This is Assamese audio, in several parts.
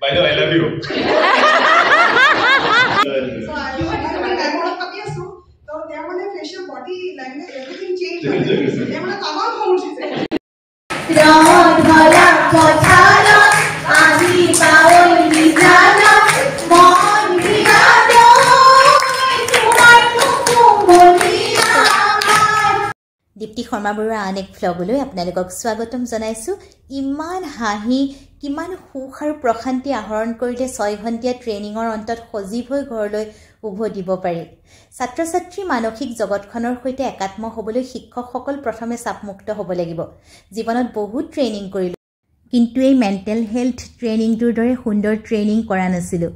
By the way, I love you. So their facial body language, everything changed. They want to come out how she said. Dipti Sharma Barua আন এক ভ্লগলৈ আপোনালোকক স্বাগতম জনাইছোঁ। ইমান হাঁহি কিমান সুখ আৰু প্ৰশান্তি আহৰণ কৰিলে 6 ঘণ্টীয়া ট্ৰেইনিঙৰ অন্তত সজীৱ হৈ ঘৰলৈ উভতিব পাৰি। ছাত্ৰ ছাত্ৰী মানসিক জগতখনৰ সৈতে একাত্ম হ'বলৈ শিক্ষকসকল প্ৰথমে চাপমুক্ত হ'ব লাগিব। জীৱনত বহুত ট্ৰেইনিং কৰিলোঁ, কিন্তু এই মেণ্টেল হেল্থ ট্ৰেইনিংটোৰ দৰে সুন্দৰ ট্ৰেইনিং কৰা নাছিলোঁ।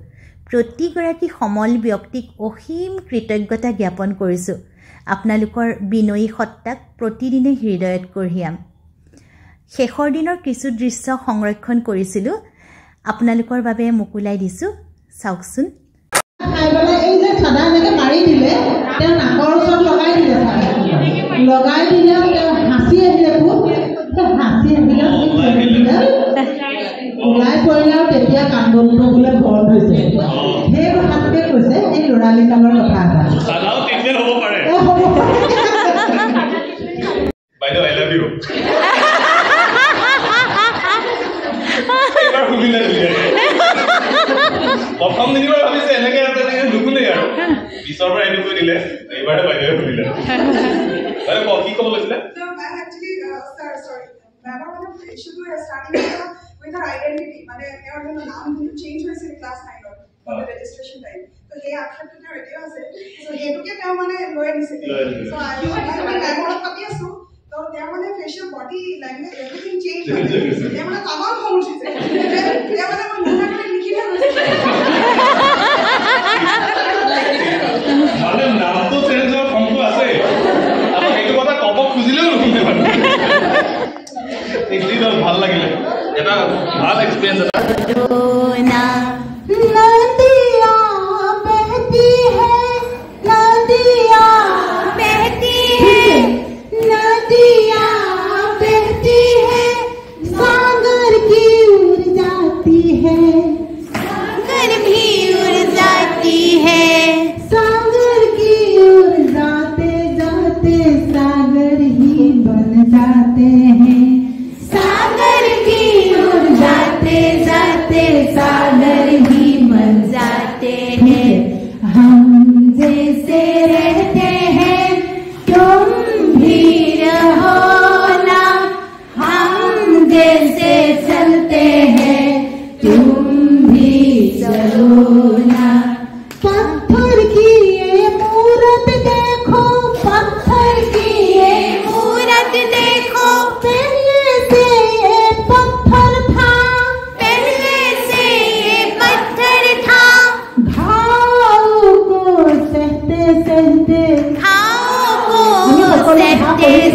প্ৰতিগৰাকী সমল ব্যক্তিক অসীম কৃতজ্ঞতা জ্ঞাপন কৰিছোঁ। আপোনালোকৰ বিনয়ী সত্তাক প্ৰতিদিনে হৃদয়ত কঢ়িয়াম। শেষৰ দিনৰ কিছু দৃশ্য সংৰক্ষণ কৰিছিলোঁ, আপোনালোকৰ বাবে মুকুলাই দিছোঁ, চাওকচোন। এই যে চাদা এনেকৈ মাৰি দিলে, তেওঁ নাকৰ ওচৰত লগাই দিলে, লগাই দিলে তেওঁ হাঁচি আহিলে, খুব হাঁচি আহিলে ওলাই পৰিলে আৰু তেতিয়া কান্দোনটো বোলে ঘৰত হৈছে। সেই কথাটোকে কৈছে, এই ল'ৰালি কালৰ কথা এটা। By the way, I love you. প্ৰথম দিনৰ ভাবিছে এনেকে নুশুনে আৰু পিছৰ পৰা এইটো কৈ দিলে এইবাৰ বাইদেৱে শুনিলে। কি ক'ব লৈছিলে? With her identity, মানে তেওঁৰ নাম চেঞ্জ হৈছিল class 9ত registration time. So he accepted the radio আছে. So হেতুকে তেওঁ মানে লৈ আনিছিল। So আমি টাইমত পাতি আছো। So their facial body language, everything changed. They want to come out how she said. They want to লিখি দিছে। মানে নামটো চেঞ্জ হোৱাৰ সম্ভৱ আছে। আৰু এইটো কথা ক'ব খুজিলেও নুশুনে মানে। একদম ভাল লাগিলে। এটা ভাল এক্সপেৰিয়েন্স এটা। Hey,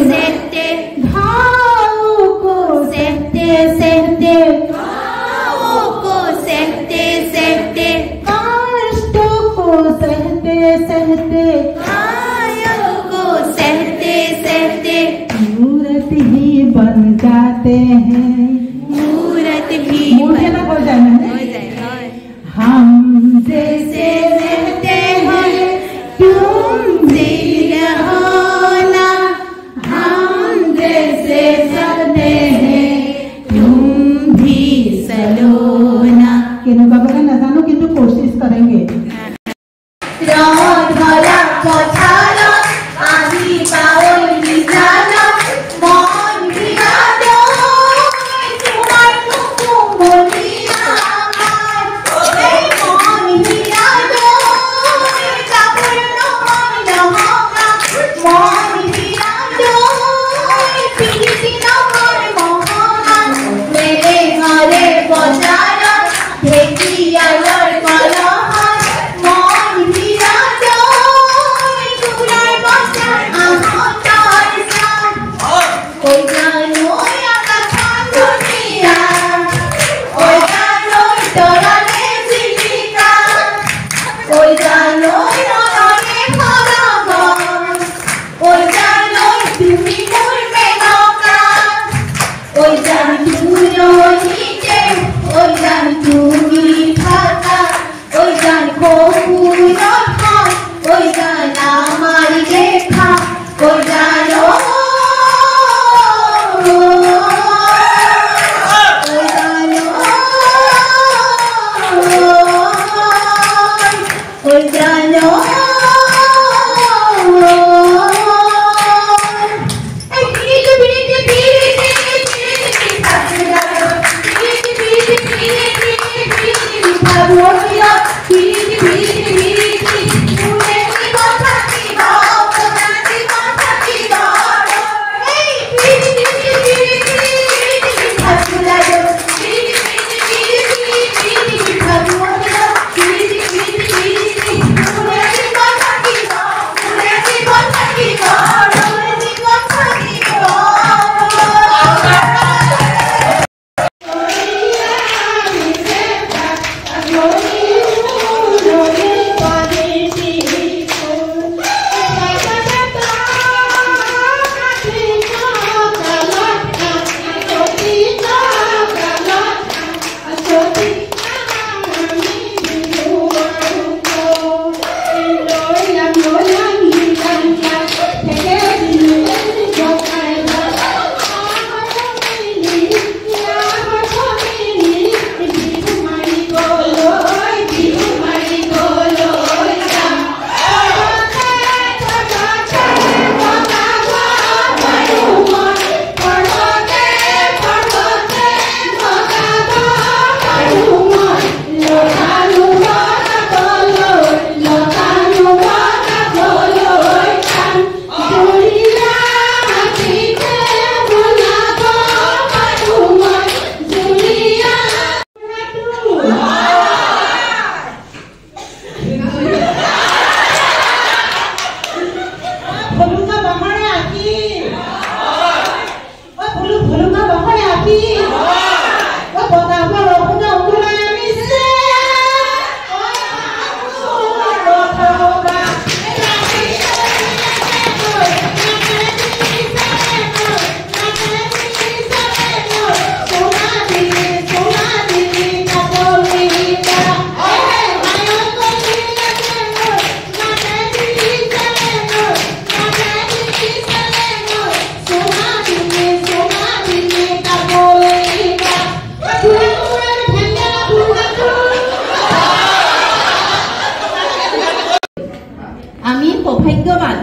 সৌভাগ্যৱান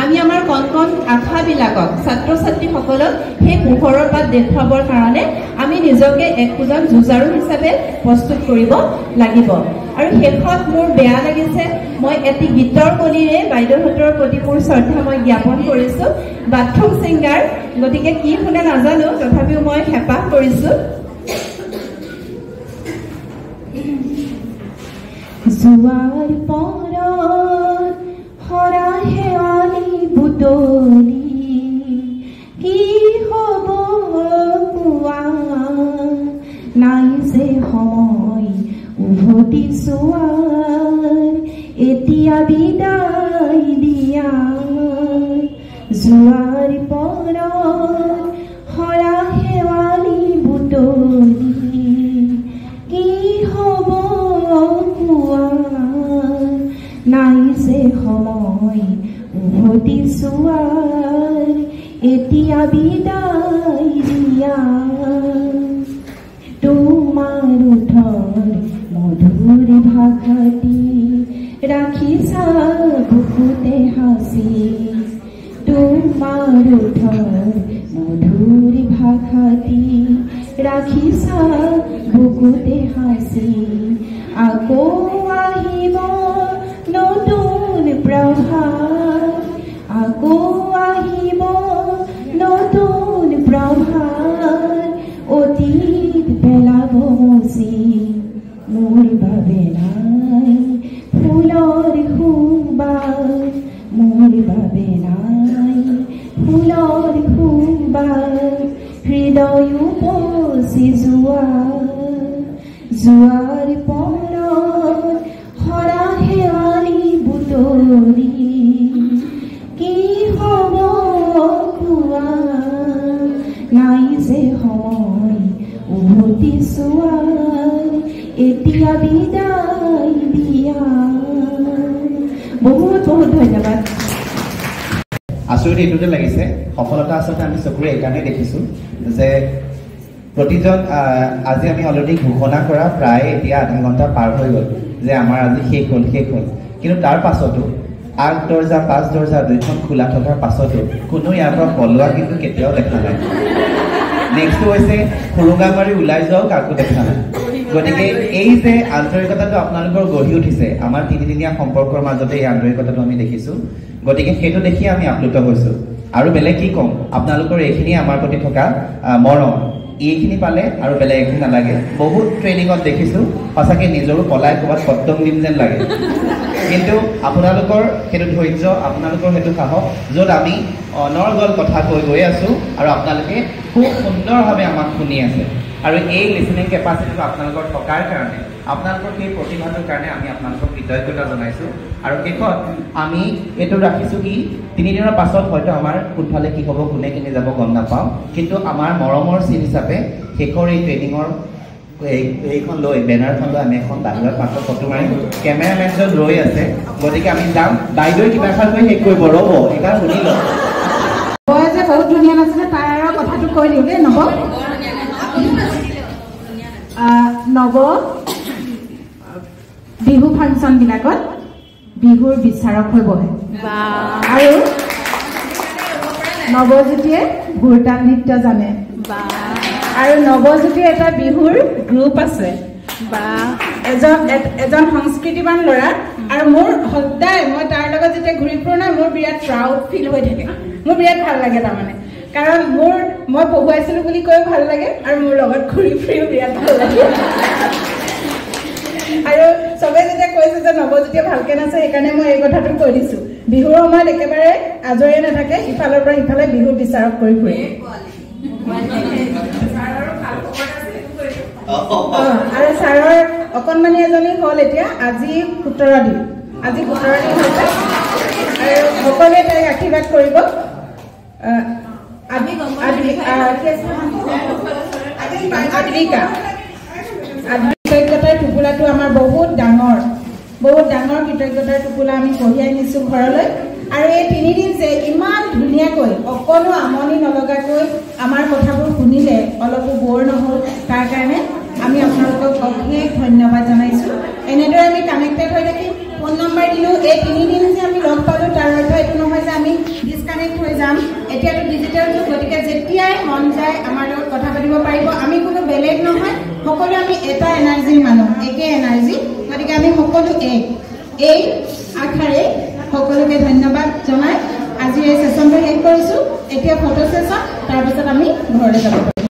আমি আমাৰ কণ কণ আশাবিলাকক ছাত্ৰ ছাত্ৰীসকলক সেই পোহৰৰ পাত দেখুৱাবৰ কাৰণে আমি নিজকে একোজন যুঁজাৰু হিচাপে প্ৰস্তুত কৰিব লাগিব। আৰু শেষত মোৰ বেয়া লাগিছে, মই এটি গীতৰ কলিৰে বাইদেউহঁতৰ প্ৰতি মোৰ শ্ৰদ্ধা মই জ্ঞাপন কৰিছোঁ। বাথৰুম ছিংগাৰ, গতিকে কি শুনে নাজানো, তথাপিও মই হেঁপাহ কৰিছোঁ। জোৱাৰ পৰত হৰা শেৱালি বুটলি কি হ'ব কোৱা, নাই যে সময় উভতি চোৱাৰ, এতিয়া বিদায় দিয়া। জোৱাৰ পৰত হৰা শেৱালি বুটলি কি হ'ব কোৱা, নাই যে সময় উভতি চোৱাৰ, এতিয়া বিদায় দিয়া। তোমাৰ ওঠৰ মধুৰ ভাষাটি ৰাখিছা বুকুতে সাঁচি, তোমাৰ ওঠৰ মধুৰ ভাষাটি ৰাখিছা বুকুতে সাঁচি, আকৌ আহিব নতুন প্ৰভাত, আকৌ আহিব নতুন প্ৰভাত, অতীত পেলাব মচি মোৰ বাবে নাই ফুলৰ সুবাস, মোৰ বাবে নাই ফুলৰ সুবাস, হৃদয় উপচি যোৱা। জোৱাৰ পৰত হৰা শেৱালি বুটলি কি হ'ব কোৱা, নাই যে সময় উভতি চোৱাৰ, এতিয়া বিদায় দিয়া। বহুত বহুত ধন্যবাদ। আচৰিত এইটোতে লাগিছে, সফলতা আচলতে আমি চকুৰে এইকাৰণে দেখিছোঁ যে প্ৰতিজন আজি আমি অলৰেডি ঘোষণা কৰা প্ৰায় এতিয়া আধা ঘণ্টা পাৰ হৈ গ'ল যে আমাৰ আজি শেষ হ'ল। কিন্তু তাৰ পাছতো আগ দৰ্জা পাঁচ দৰ্জা দুইখন খোলা থকাৰ পাছতো কোনো ইয়াৰ পৰা পলোৱা কিন্তু কেতিয়াও দেখা নাই। নেক্সটটো হৈছে সুৰুঙা মাৰি ওলাই যাওক, কাকো দেখা নাই। গতিকে এই যে আন্তৰিকতাটো আপোনালোকৰ গঢ়ি উঠিছে আমাৰ তিনিদিনীয়া সম্পৰ্কৰ মাজতে এই আন্তৰিকতাটো আমি দেখিছো গতিকে সেইটো দেখি আমি আপ্লুত হৈছো আৰু বেলেগ কি কম আপোনালোকৰ এইখিনি আমাৰ প্ৰতি থকা মৰম এইখিনি পালে আৰু বেলেগ একো নালাগে বহুত ট্ৰেইনিঙত দেখিছো সঁচাকৈ নিজৰো পলাই ক'ৰবাত পদ্ম দিম যেন লাগে কিন্তু আপোনালোকৰ সেইটো ধৈৰ্য আপোনালোকৰ সেইটো সাহস য'ত আমি অনৰ্গল কথা কৈ গৈ আছো আৰু আপোনালোকে খুব সুন্দৰভাৱে আমাক শুনি আছে আৰু এই লিসনিং কেপাচিটিটো আপোনালোকৰ থকাৰ কাৰণে আপোনালোকৰ সেই প্ৰতিভাটোৰ কাৰণে আমি আপোনালোকক কৃতজ্ঞতা জনাইছো আৰু শেষত আমি এইটো ৰাখিছো কি 3 দিনৰ পাছত হয়তো আমাৰ কোনফালে কি হ'ব কোনে কিনে যাব গম নাপাওঁ কিন্তু আমাৰ মৰমৰ চিন হিচাপে শেষৰ এই ট্ৰেইনিঙৰ এইখন লৈ বেনাৰখন লৈ আমি এখন বাহিৰত মাত্ৰ ফটো মাৰিম কেমেৰামেনজন ৰৈ আছে গতিকে আমি যাম বাইদেউ কিবা এখন কৈ শেষ কৰিব ৰ'ব এইবাৰ শুনি লওক কয় যে বহুত ধুনীয়া নাছিলে তাৰ কথাটো কৈ দিওঁ দেই নৱ বিহু ফাংচনবিলাকত বিহুৰ বিচাৰক হৈ বহে আৰু নৱজ্যোতিয়ে ভুৰতাল নৃত্য জানে আৰু নৱজ্যোতিৰ এটা বিহুৰ গ্ৰুপ আছে এজন সংস্কৃতিবান ল'ৰা আৰু মোৰ সদায় মই তাৰ লগত যেতিয়া ঘূৰি ফুৰো না মোৰ বিৰাট প্ৰাউড ফিল হৈ থাকে মোৰ বিৰাট ভাল লাগে তাৰমানে কাৰণ মই পঢ়ুৱাইছিলো বুলি কৈও ভাল লাগে আৰু মোৰ লগত ঘূৰি ফুৰিও বিৰাট ভাল লাগে আৰু চবে যেতিয়া কৈছে যে নৱজ্যোতিয়ে ভালকে নাচে সেইকাৰণে মই এই কথাটো কৈ দিছো বিহুৰ সময়ত একেবাৰে আজৰি নাথাকে ইফালৰ পৰা সিফালে বিহুৰ বিচাৰক কৰি ফুৰে আৰু ছাৰৰ অকণমানি এজনী হ'ল এতিয়া আজি 17 দিন হৈছে আৰু সকলোৱে তাইক আশীৰ্বাদ কৰিব কৃতজ্ঞতাৰ টোপোলাটো আমাৰ বহুত ডাঙৰ কৃতজ্ঞতাৰ টোপোলা আমি কঢ়িয়াই নিছো ঘৰলৈ আৰু এই 3 দিন যে ইমান ধুনীয়াকৈ অকণো আমনি নলগাকৈ আমাৰ কথাবোৰ শুনিলে অলপো বৰ নহ'ল তাৰ কাৰণে আমি আপোনালোকক অশেষ ধন্যবাদ জনাইছো এনেদৰে আমি কানেক্টেড হৈ থাকিম ফোন নম্বৰ দিলোঁ এই 3 দিন যে আমি লগ পালোঁ তাৰ অৰ্থ এইটো নহয় যে আমি ডিছকানেক্ট হৈ যাম এতিয়াতো ডিজিটেল যুগ গতিকে যেতিয়াই মন যায় আমাৰ লগত কথা পাতিব পাৰিব আমি কোনো বেলেগ নহয় সকলো আমি এটা এনাৰ্জিৰ মানুহ একে এনাৰ্জি গতিকে আমি সকলো এই আশাৰে সকলোকে ধন্যবাদ জনাই আজিৰ এই ছেশ্যনটো শেষ কৰিছোঁ এতিয়া ফটো ছেশ্যন তাৰপিছত আমি ঘৰলৈ যাব পাৰিম